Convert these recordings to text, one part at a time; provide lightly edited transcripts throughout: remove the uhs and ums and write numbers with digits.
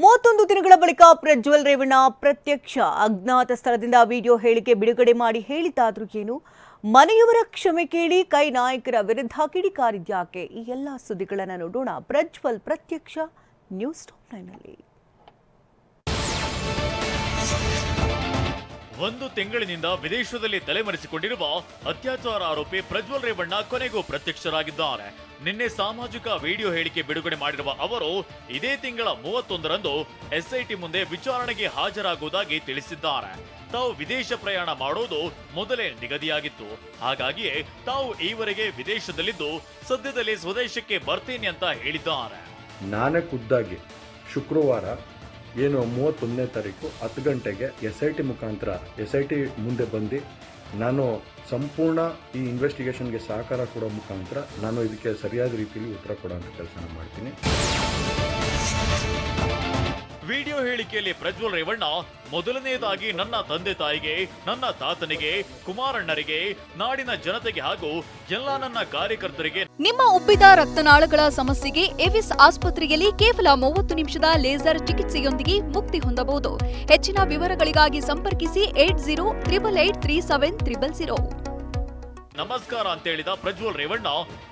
31 ದಿನಗಳ ಬಳಿಕ ಪ್ರಜ್ವಲ್ ರೇವಣ್ಣ ಪ್ರತ್ಯಕ್ಷ ಅಜ್ಞಾತ ಸ್ಥಳದಿಂದ ವಿಡಿಯೋ ಹೇಳಿಕೆ ಬಿಡುಗಡೆ ಮಾಡಿ ಹೇಳಿದ್ದಾದ್ರೂ ಏನು ಮನೆಯವರ ಕ್ಷಮೆ ಕೇಳಿ ಕೈ ನಾಯಕರ ವಿರುದ್ಧ ಕಿಡಿಕಾರಿದ್ಯಾಕೆ ಈ ಎಲ್ಲ ಸುದ್ದಿಗಳನ್ನು ನೋಡೋಣ ಪ್ರಜ್ವಲ್ ಪ್ರತ್ಯಕ್ಷ ನ್ಯೂಸ್ ಟಾಪ್ 9 ನಲ್ಲಿ ಒಂದು ತಿಂಗಳಿನಿಂದ ವಿದೇಶದಲ್ಲಿ ತಲೆಮರೆಸಿಕೊಂಡಿರುವ ಅತ್ಯಾಚಾರ ಆರೋಪಿ ಪ್ರಜ್ವಲ್ ರೇವಣ್ಣ ಕೊನೆಗೂ ಪ್ರತ್ಯಕ್ಷರಾಗಿದ್ದಾರೆ. ನಿನ್ನೆ ಸಾಮಾಜಿಕ ವಿಡಿಯೋ ಹೇಳಿಕೆ ಬಿಡುಗಡೆ ಮಾಡಿರುವ ಅವರು ಇದೇ ತಿಂಗಳ 31ರಂದು ಎಸ್ಐಟಿ ಮುಂದೆ ವಿಚಾರಣೆಗೆ ಹಾಜರಾಗುವುದಾಗಿ ತಿಳಿಸಿದ್ದಾರೆ. ತಾವು ವಿದೇಶ ಪ್ರಯಾಣ ಮಾಡೋದು ಮೊದಲೇ ನಿಗದಿಯಾಗಿತ್ತು. ಹಾಗಾಗಿಯೇ ತಾವು ಈವರೆಗೆ ವಿದೇಶದಲ್ಲಿದ್ದು ಸದ್ಯದಲ್ಲೇ ಸ್ವದೇಶಕ್ಕೆ ಬರ್ತೀನಿ ಅಂತ ಹೇಳಿದ್ದಾರೆ. ನಾನೇ ಖುದ್ದಾಗಿ ಶುಕ್ರವಾರ ಏನು 31ನೇ ತಾರೀಕು 10 ಗಂಟೆಗೆ SIT ಮುಖಾಂತರ SIT ಮುಂದೆ ಬಂದು ನಾನು ಸಂಪೂರ್ಣ ಈ ಇನ್ವೆಸ್ಟಿಗೇಷನ್ಗೆ ಸಹಕಾರ ಕೊಡೋ ಮುಖಾಂತರ ನಾನು ಇದಕ್ಕೆ ಸರಿಯಾದ ರೀತಿಯಲ್ಲಿ ಉತ್ತರ ಕೊಡೋಂಥ ಕೆಲಸನ ಮಾಡ್ತೀನಿ. ವಿಡಿಯೋ ಹೇಳಿಕೆಯಲ್ಲಿ ಪ್ರಜ್ವಲ್ ರೇವಣ್ಣ ಮೊದಲನೆಯದಾಗಿ ನನ್ನ ತಂದೆ ತಾಯಿಗೆ, ನನ್ನ ತಾತನಿಗೆ, ಕುಮಾರಣ್ಣರಿಗೆ, ನಾಡಿನ ಜನತೆಗೆ ಹಾಗೂ ಎಲ್ಲ ನನ್ನ ಕಾರ್ಯಕರ್ತರಿಗೆ ನಿಮ್ಮ ಉಬ್ಬಿದ ರಕ್ತನಾಳಗಳ ಸಮಸ್ಯೆಗೆ ಎವಿಸ್ ಆಸ್ಪತ್ರೆಯಲ್ಲಿ ಕೇವಲ 30 ನಿಮಿಷದ ಲೇಸರ್ ಚಿಕಿತ್ಸೆಯೊಂದಿಗೆ ಮುಕ್ತಿ ಹೊಂದಬಹುದು. ಹೆಚ್ಚಿನ ವಿವರಗಳಿಗಾಗಿ ಸಂಪರ್ಕಿಸಿ 8088837300. ನಮಸ್ಕಾರ ಅಂತ ಹೇಳಿದ ಪ್ರಜ್ವಲ್ ರೇವಣ್ಣ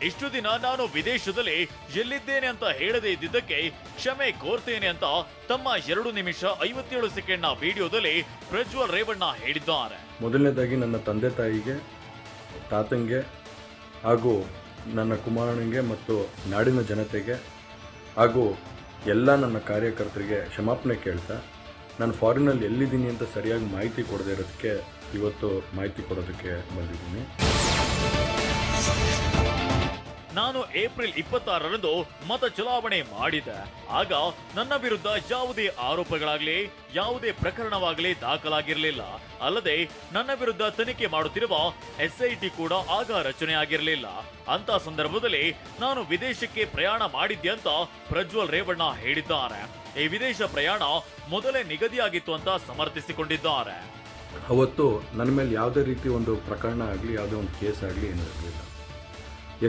ಇಷ್ಟು ದಿನ ನಾನು ವಿದೇಶದಲ್ಲಿ ಎಲ್ಲಿದ್ದೇನೆ ಅಂತ ಹೇಳದೇ ಇದ್ದಿದ್ದಕ್ಕೆ ಕ್ಷಮೆ ಕೋರ್ತೇನೆ ಅಂತ ತಮ್ಮ 2 ನಿಮಿಷ 57 ಸೆಕೆಂಡ್ನ ವಿಡಿಯೋದಲ್ಲಿ ಪ್ರಜ್ವಲ್ ರೇವಣ್ಣ ಹೇಳಿದ್ದಾರೆ. ಮೊದಲನೇದಾಗಿ ನನ್ನ ತಂದೆ ತಾಯಿಗೆ, ತಾತಂಗೆ ಹಾಗೂ ನನ್ನ ಕುಮಾರನಿಗೆ ಮತ್ತು ನಾಡಿನ ಜನತೆಗೆ ಹಾಗೂ ಎಲ್ಲ ನನ್ನ ಕಾರ್ಯಕರ್ತರಿಗೆ ಕ್ಷಮಾಪಣೆ ಕೇಳ್ತಾ ನಾನು ಫಾರಿನಲ್ಲಿ ಎಲ್ಲಿದ್ದೀನಿ ಅಂತ ಸರಿಯಾಗಿ ಮಾಹಿತಿ ಕೊಡದೇ ಇರೋದಕ್ಕೆ ಇವತ್ತು ಮಾಹಿತಿ ಕೊಡೋದಕ್ಕೆ ಬಂದಿದ್ದೀನಿ. ನಾನು ಏಪ್ರಿಲ್ 26ರಂದು ಮತ ಚಲಾವಣೆ ಮಾಡಿದೆ. ಆಗ ನನ್ನ ವಿರುದ್ಧ ಯಾವುದೇ ಆರೋಪಗಳಾಗಲಿ ಯಾವುದೇ ಪ್ರಕರಣವಾಗಲಿ ದಾಖಲಾಗಿರಲಿಲ್ಲ. ಅಲ್ಲದೆ ನನ್ನ ವಿರುದ್ಧ ತನಿಖೆ ಮಾಡುತ್ತಿರುವ SIT ಕೂಡ ಆಗ ರಚನೆ ಆಗಿರಲಿಲ್ಲ. ಅಂತ ಸಂದರ್ಭದಲ್ಲಿ ನಾನು ವಿದೇಶಕ್ಕೆ ಪ್ರಯಾಣ ಮಾಡಿದ್ದೆ ಅಂತ ಪ್ರಜ್ವಲ್ ರೇವಣ್ಣ ಹೇಳಿದ್ದಾರೆ. ಈ ವಿದೇಶ ಪ್ರಯಾಣ ಮೊದಲೇ ನಿಗದಿಯಾಗಿತ್ತು ಅಂತ ಸಮರ್ಥಿಸಿಕೊಂಡಿದ್ದಾರೆ. ಅವತ್ತು ನನ್ನ ಮೇಲೆ ಯಾವುದೇ ರೀತಿ ಒಂದು ಪ್ರಕರಣ ಆಗಲಿ ಯಾವುದೇ ಒಂದು ಕೇಸ್ ಆಗಲಿ ಏನೂ ಇರಲಿಲ್ಲ.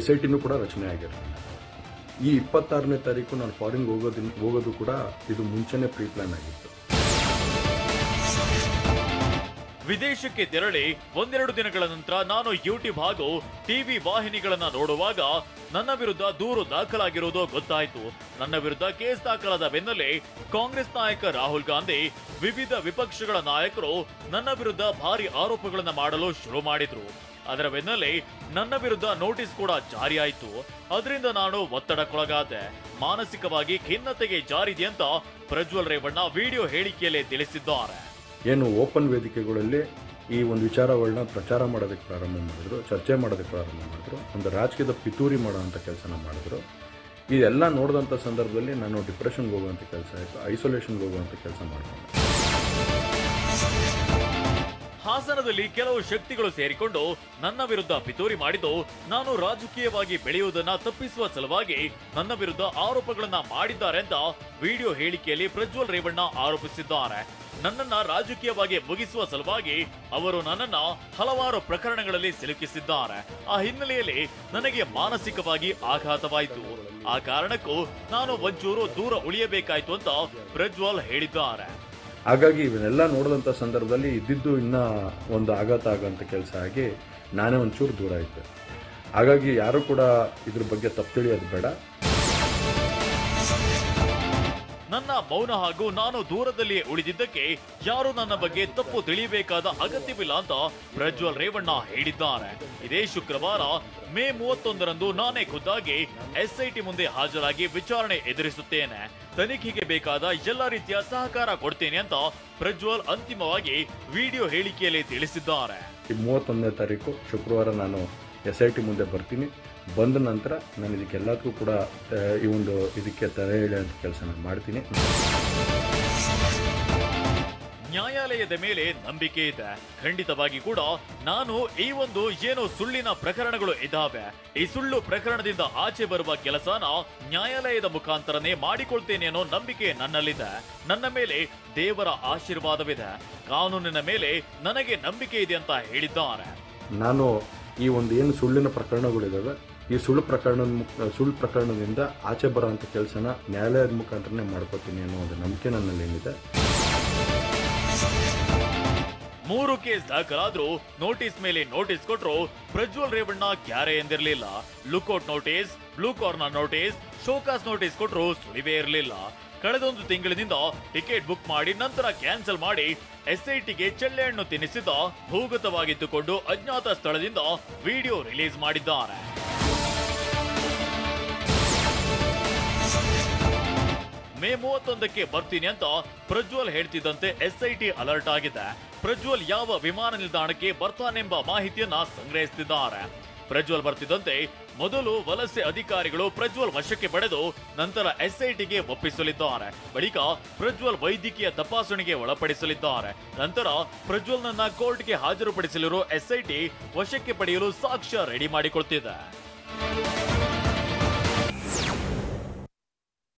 SITನೂ ಕೂಡ ರಚನೆ ಆಗಿರಲಿಲ್ಲ. ಈ 26ನೇ ತಾರೀಕು ನಾನು ಫಾರಿನ್ಗೆ ಹೋಗೋದು ಕೂಡ ಇದು ಮುಂಚೆನೇ ಪ್ರೀ ಪ್ಲಾನ್ ಆಗಿತ್ತು. ವಿದೇಶಕ್ಕೆ ತೆರಳಿ 1-2 ದಿನಗಳ ನಂತರ ನಾನು ಯೂಟ್ಯೂಬ್ ಹಾಗೂ ಟಿವಿ ವಾಹಿನಿಗಳನ್ನ ನೋಡುವಾಗ ನನ್ನ ವಿರುದ್ಧ ದೂರು ದಾಖಲಾಗಿರುವುದು ಗೊತ್ತಾಯಿತು. ನನ್ನ ವಿರುದ್ಧ ಕೇಸ್ ದಾಖಲಾದ ಬೆನ್ನಲ್ಲೇ ಕಾಂಗ್ರೆಸ್ ನಾಯಕ ರಾಹುಲ್ ಗಾಂಧಿ, ವಿವಿಧ ವಿಪಕ್ಷಗಳ ನಾಯಕರು ನನ್ನ ವಿರುದ್ಧ ಭಾರಿ ಆರೋಪಗಳನ್ನ ಮಾಡಲು ಶುರು ಮಾಡಿದ್ರು. ಅದರ ಬೆನ್ನಲ್ಲೇ ನನ್ನ ವಿರುದ್ಧ ನೋಟಿಸ್ ಕೂಡ ಜಾರಿಯಾಯಿತು. ಅದರಿಂದ ನಾನು ಒತ್ತಡಕ್ಕೊಳಗಾದೆ. ಮಾನಸಿಕವಾಗಿ ಖಿನ್ನತೆಗೆ ಜಾರಿದೆ ಅಂತ ಪ್ರಜ್ವಲ್ ರೇವಣ್ಣ ವಿಡಿಯೋ ಹೇಳಿಕೆಯಲ್ಲೇ ತಿಳಿಸಿದ್ದಾರೆ. ಏನು ಓಪನ್ ವೇದಿಕೆಗಳಲ್ಲಿ ಈ ಒಂದು ವಿಚಾರಗಳನ್ನ ಪ್ರಚಾರ ಮಾಡೋದಕ್ಕೆ ಪ್ರಾರಂಭ ಮಾಡಿದ್ರು, ಚರ್ಚೆ ಮಾಡೋದಕ್ಕೆ ಪ್ರಾರಂಭ ಮಾಡಿದ್ರು, ಒಂದು ರಾಜಕೀಯದ ಪಿತೂರಿ ಮಾಡೋವಂಥ ಕೆಲಸನ ಮಾಡಿದ್ರು. ಇದೆಲ್ಲ ನೋಡಿದಂಥ ಸಂದರ್ಭದಲ್ಲಿ ನಾನು ಡಿಪ್ರೆಷನ್ಗೆ ಹೋಗುವಂಥ ಕೆಲಸ ಆಯಿತು, ಐಸೋಲೇಷನ್ಗೆ ಹೋಗುವಂಥ ಕೆಲಸ ಮಾಡಿಕೊಂಡೆ. ಹಾಸನದಲ್ಲಿ ಕೆಲವು ಶಕ್ತಿಗಳು ಸೇರಿಕೊಂಡು ನನ್ನ ವಿರುದ್ಧ ಪಿತೂರಿ ಮಾಡಿದ್ದು, ನಾನು ರಾಜಕೀಯವಾಗಿ ಬೆಳೆಯುವುದನ್ನ ತಪ್ಪಿಸುವ ಸಲುವಾಗಿ ನನ್ನ ವಿರುದ್ಧ ಆರೋಪಗಳನ್ನ ಮಾಡಿದ್ದಾರೆ ಅಂತ ವಿಡಿಯೋ ಹೇಳಿಕೆಯಲ್ಲಿ ಪ್ರಜ್ವಲ್ ರೇವಣ್ಣ ಆರೋಪಿಸಿದ್ದಾರೆ. ನನ್ನನ್ನ ರಾಜಕೀಯವಾಗಿ ಮುಗಿಸುವ ಸಲುವಾಗಿ ಅವರು ನನ್ನನ್ನ ಹಲವಾರು ಪ್ರಕರಣಗಳಲ್ಲಿ ಸಿಲುಕಿಸಿದ್ದಾರೆ. ಆ ಹಿನ್ನೆಲೆಯಲ್ಲಿ ನನಗೆ ಮಾನಸಿಕವಾಗಿ ಆಘಾತವಾಯಿತು. ಆ ಕಾರಣಕ್ಕೂ ನಾನು ಒಂಚೂರು ದೂರ ಉಳಿಯಬೇಕಾಯ್ತು ಅಂತ ಪ್ರಜ್ವಲ್ ಹೇಳಿದ್ದಾರೆ. ಹಾಗಾಗಿ ಇವನ್ನೆಲ್ಲ ನೋಡಿದಂಥ ಸಂದರ್ಭದಲ್ಲಿ ಇದ್ದಿದ್ದು ಇನ್ನೂ ಒಂದು ಆಘಾತ ಆಗೋಂಥ ಕೆಲಸ ಆಗಿ ನಾನೇ ಒಂಚೂರು ದೂರ ಇದ್ದೆ. ಹಾಗಾಗಿ ಯಾರು ಕೂಡ ಇದ್ರ ಬಗ್ಗೆ ತಪ್ಪು ತಿಳಿಯೋದು ಬೇಡ. ನನ್ನ ಮೌನ ಹಾಗೂ ನಾನು ದೂರದಲ್ಲಿಯೇ ಉಳಿದಿದ್ದಕ್ಕೆ ಯಾರು ನನ್ನ ಬಗ್ಗೆ ತಪ್ಪು ತಿಳಿಯಬೇಕಾದ ಅಗತ್ಯವಿಲ್ಲ ಅಂತ ಪ್ರಜ್ವಲ್ ರೇವಣ್ಣ ಹೇಳಿದ್ದಾರೆ. ಇದೇ ಶುಕ್ರವಾರ ಮೇ 31ರಂದು ನಾನೇ ಖುದ್ದಾಗಿ SIT ಮುಂದೆ ಹಾಜರಾಗಿ ವಿಚಾರಣೆ ಎದುರಿಸುತ್ತೇನೆ. ತನಿಖೆಗೆ ಬೇಕಾದ ಎಲ್ಲ ರೀತಿಯ ಸಹಕಾರ ಕೊಡ್ತೇನೆ ಅಂತ ಪ್ರಜ್ವಲ್ ಅಂತಿಮವಾಗಿ ವಿಡಿಯೋ ಹೇಳಿಕೆಯಲ್ಲಿ ತಿಳಿಸಿದ್ದಾರೆ. 31ನೇ ತಾರೀಕು ಶುಕ್ರವಾರ ನಾನು SIT ಮುಂದೆ ಬರ್ತೀನಿ. ಬಂದ ನಂತರ ನಾನು ಇದಕ್ಕೆಲ್ಲದಕ್ಕೂ ಕೂಡ ಈ ಒಂದು ಇದಕ್ಕೆ ತಡೆ ಹಿಡಿಯುವಂಥ ಕೆಲಸ ಮಾಡ್ತೀನಿ. ನ್ಯಾಯಾಲಯದ ಮೇಲೆ ನಂಬಿಕೆ ಇದೆ. ಖಂಡಿತವಾಗಿ ಕೂಡ ನಾನು ಈ ಒಂದು ಏನೋ ಸುಳ್ಳಿನ ಪ್ರಕರಣಗಳು ಇದ್ದಾವೆ, ಈ ಸುಳ್ಳು ಪ್ರಕರಣದಿಂದ ಆಚೆ ಬರುವ ಕೆಲಸನ ನ್ಯಾಯಾಲಯದ ಮುಖಾಂತರನೇ ಮಾಡಿಕೊಳ್ತೇನೆ ಅನ್ನೋ ನಂಬಿಕೆ ನನ್ನಲ್ಲಿದೆ. ನನ್ನ ಮೇಲೆ ದೇವರ ಆಶೀರ್ವಾದವಿದೆ. ಕಾನೂನಿನ ಮೇಲೆ ನನಗೆ ನಂಬಿಕೆ ಇದೆ ಅಂತ ಹೇಳಿದ್ದಾರೆ. ನಾನು ಈ ಒಂದು ಏನು ಸುಳ್ಳಿನ ಪ್ರಕರಣಗಳಿದ್ದಾವೆ ಈ ಸುಳ್ಳು ಪ್ರಕರಣದಿಂದ ಆಚೆ ಬರೋಂಥ ಕೆಲಸನ ನ್ಯಾಯಾಲಯದ ಮುಖಾಂತರನೇ ಮಾಡ್ಕೋತೀನಿ ಅನ್ನೋ ಒಂದು ನಂಬಿಕೆ ನನ್ನಲ್ಲೇನಿದೆ. 3 ಕೇಸ್ ದಾಖಲಾದ್ರೂ ನೋಟಿಸ್ ಮೇಲೆ ನೋಟಿಸ್ ಕೊಟ್ರು ಪ್ರಜ್ವಲ್ ರೇವಣ್ಣ ಕ್ಯಾರೆ ಎಂದಿರಲಿಲ್ಲ. Lookout notice, blue corner notice, show cause notice ಕೊಟ್ರು ಸುಳಿವೇ ಇರಲಿಲ್ಲ. ಕಳೆದೊಂದು ತಿಂಗಳಿನಿಂದ ಟಿಕೆಟ್ ಬುಕ್ ಮಾಡಿ ನಂತರ ಕ್ಯಾನ್ಸಲ್ ಮಾಡಿ SITಗೆ ಚೆಳ್ಳೆಹಣ್ಣು ತಿನ್ನಿಸಿದ ಭೂಗತವಾಗಿದ್ದುಕೊಂಡು ಅಜ್ಞಾತ ಸ್ಥಳದಿಂದ ವಿಡಿಯೋ ರಿಲೀಸ್ ಮಾಡಿದ್ದಾರೆ. ಮೇ 31ಕ್ಕೆ ಬರ್ತೀನಿ ಅಂತ ಪ್ರಜ್ವಲ್ ಹೇಳ್ತಿದ್ದಂತೆ SIT ಅಲರ್ಟ್ ಆಗಿದೆ. ಪ್ರಜ್ವಲ್ ಯಾವ ವಿಮಾನ ನಿಲ್ದಾಣಕ್ಕೆ ಬರ್ತಾನೆಂಬ ಮಾಹಿತಿಯನ್ನ ಸಂಗ್ರಹಿಸುತ್ತಿದ್ದಾರೆ. ಪ್ರಜ್ವಲ್ ಬರ್ತಿದ್ದಂತೆ ಮೊದಲು ವಲಸೆ ಅಧಿಕಾರಿಗಳು ಪ್ರಜ್ವಲ್ ವಶಕ್ಕೆ ಪಡೆದು ನಂತರ SITಗೆ ಒಪ್ಪಿಸಲಿದ್ದಾರೆ. ಬಳಿಕ ಪ್ರಜ್ವಲ್ ವೈದ್ಯಕೀಯ ತಪಾಸಣೆಗೆ ಒಳಪಡಿಸಲಿದ್ದಾರೆ. ನಂತರ ಪ್ರಜ್ವಲ್ನನ್ನ ಕೋರ್ಟ್ಗೆ ಹಾಜರುಪಡಿಸಲಿರುವ SIT ವಶಕ್ಕೆ ಪಡೆಯಲು ಸಾಕ್ಷ್ಯ ರೆಡಿ ಮಾಡಿಕೊಳ್ತಿದೆ.